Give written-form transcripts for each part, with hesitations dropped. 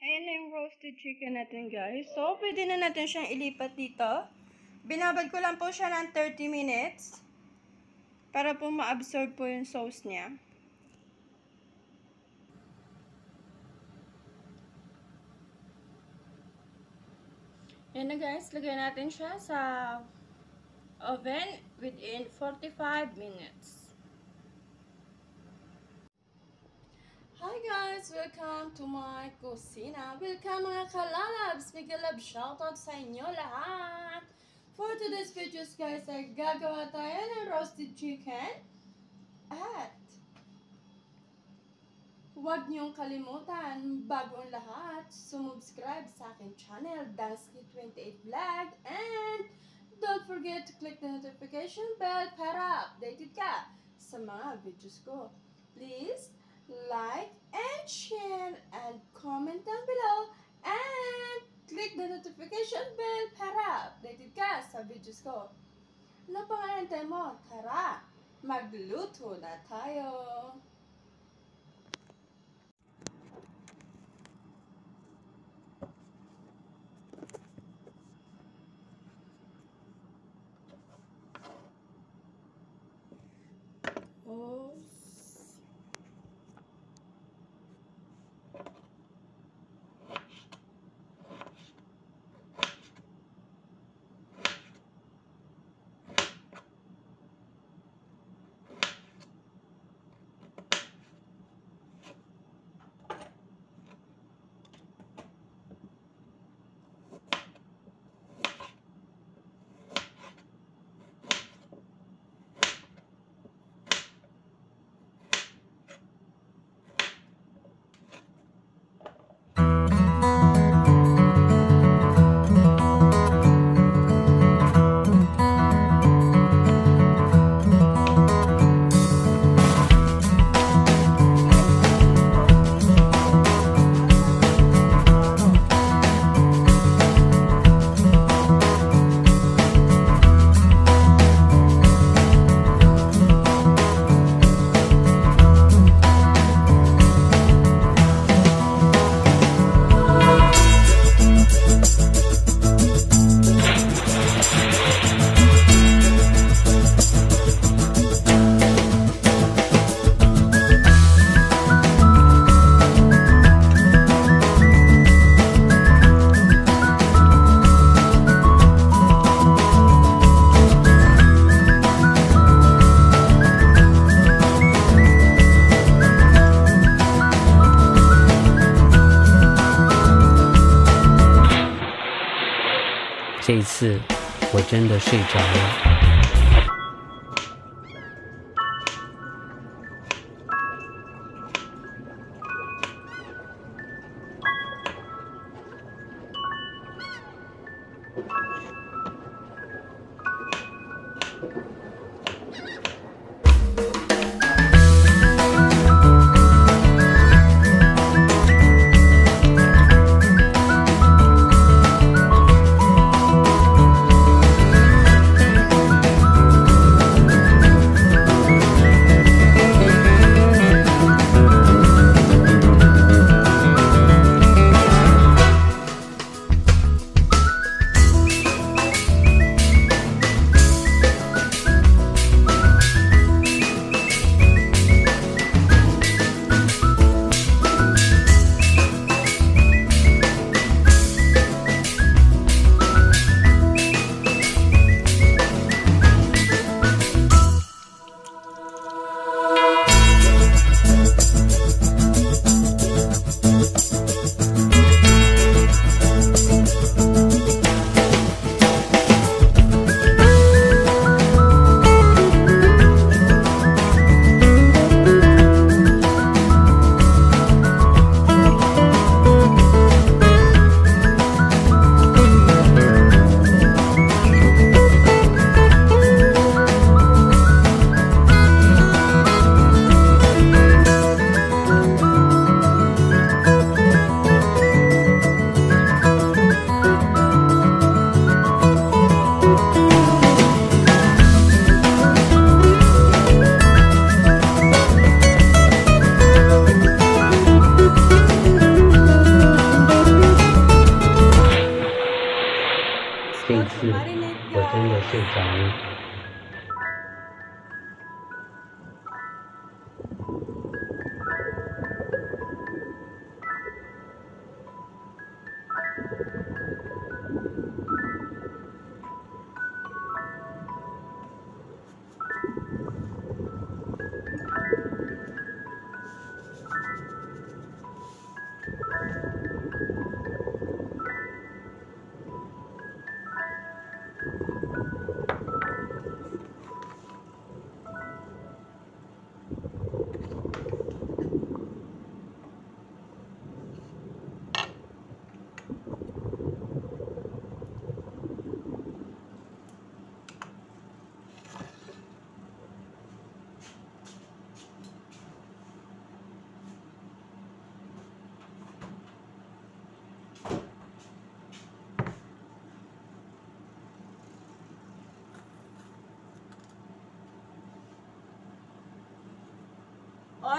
Ayan na yung roasted chicken natin, guys. So, pwede na natin siyang ilipat dito. Binabad ko lang po siya ng 30 minutes para po ma-absorb po yung sauce niya. Ayan na, guys. Lagay natin siya sa oven within 45 minutes. Hi guys! Welcome to my kusina. Welcome mga kalalabs! Mega love shoutout sa inyo lahat! For today's videos guys, ay gagawa tayo ng roasted chicken. At huwag niyong kalimutan, bago ang lahat, sumubscribe sa aking channel, Dansky28 Vlog. And don't forget to click the notification bell para updated ka sa mga videos ko. Please like and share and comment down below and click the notification bell para updated ka sa videos ko. Ano pang anantay mo? Tara, magluto na tayo!这一次我真的睡着了。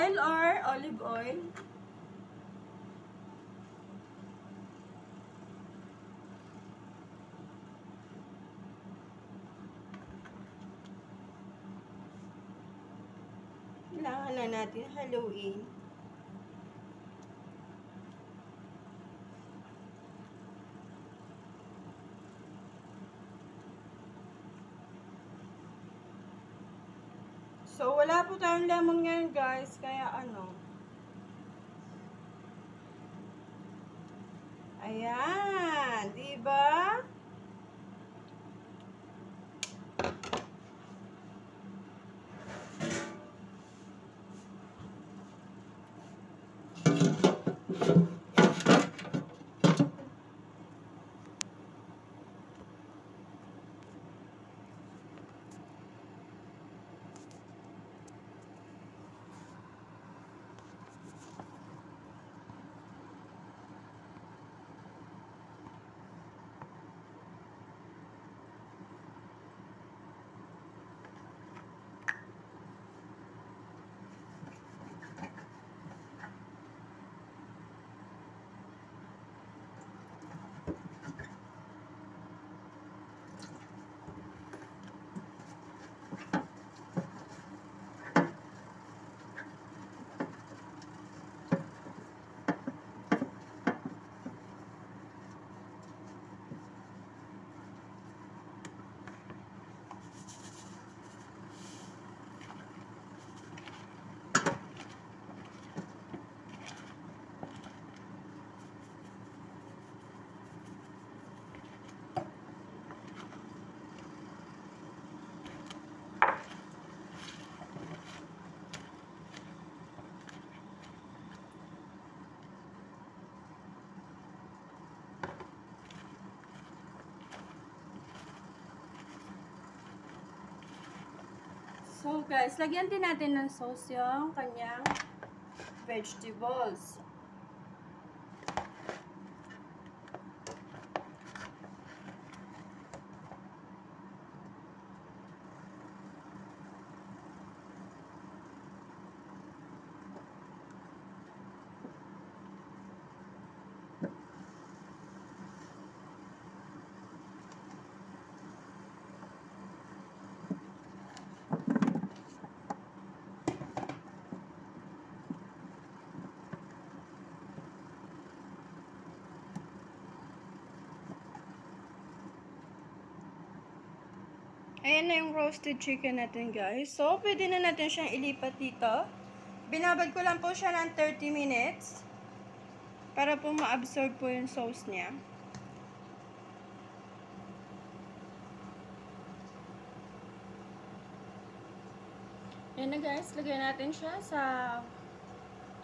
oil or olive oil. Kailangan lang natin haluin. So, wala po tayong lemon ngayon, guys. Kaya ano. Ayan. Diba? So guys, lagyan din natin ng sauce yung kanyang vegetables. Ayan na yung roasted chicken natin, guys. So, pwede na natin siyang ilipat dito. Binabad ko lang po siya ng 30 minutes para po ma-absorb po yung sauce niya. Ayan na, guys. Lagyan natin siya sa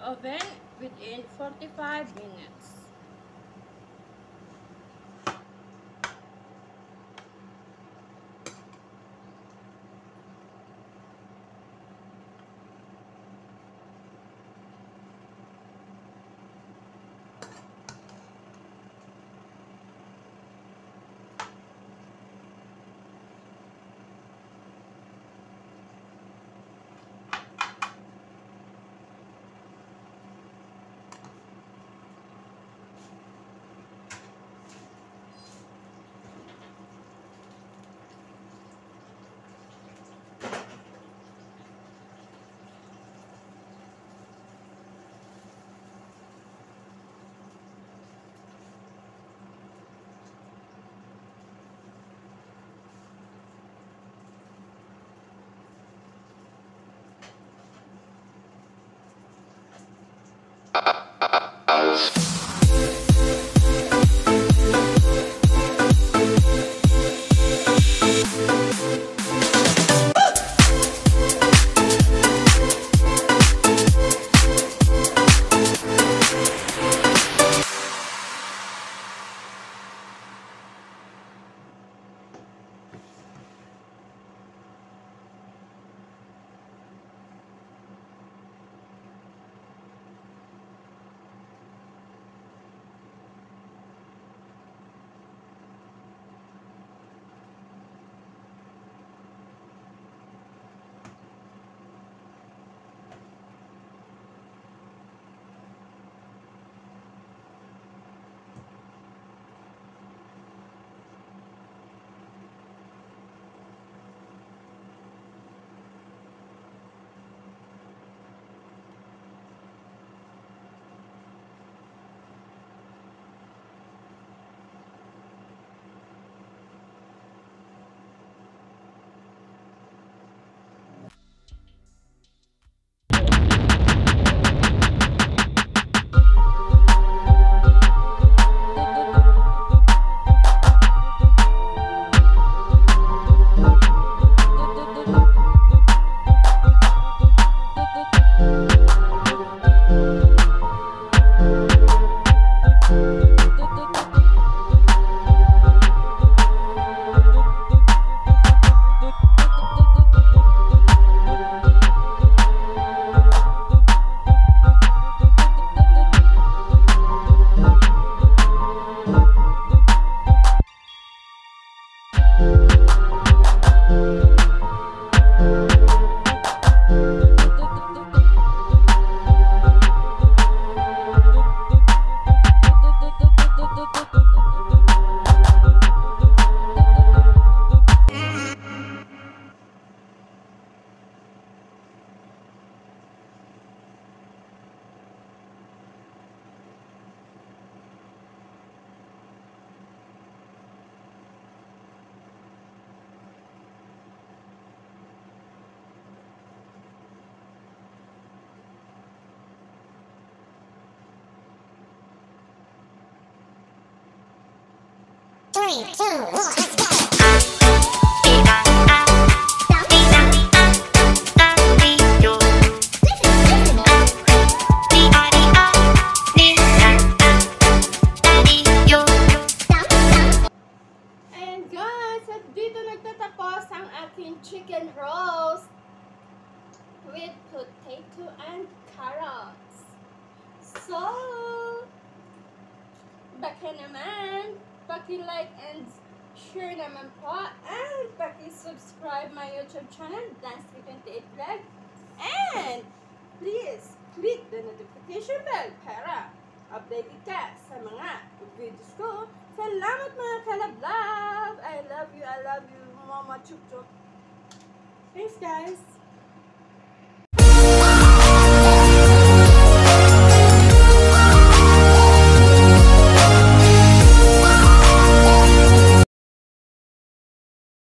oven within 45 minutes. And guys, at dito nagtatapos ang aking chicken roast with potato and carrots. So, baka naman, paki-like and share naman po, and paki-subscribe my YouTube channel, Dansky28 Vlog, and please click the notification bell para updated ka sa mga videos ko. Salamat mga kalablab! I love you, Mama Chup Chup. Thanks guys!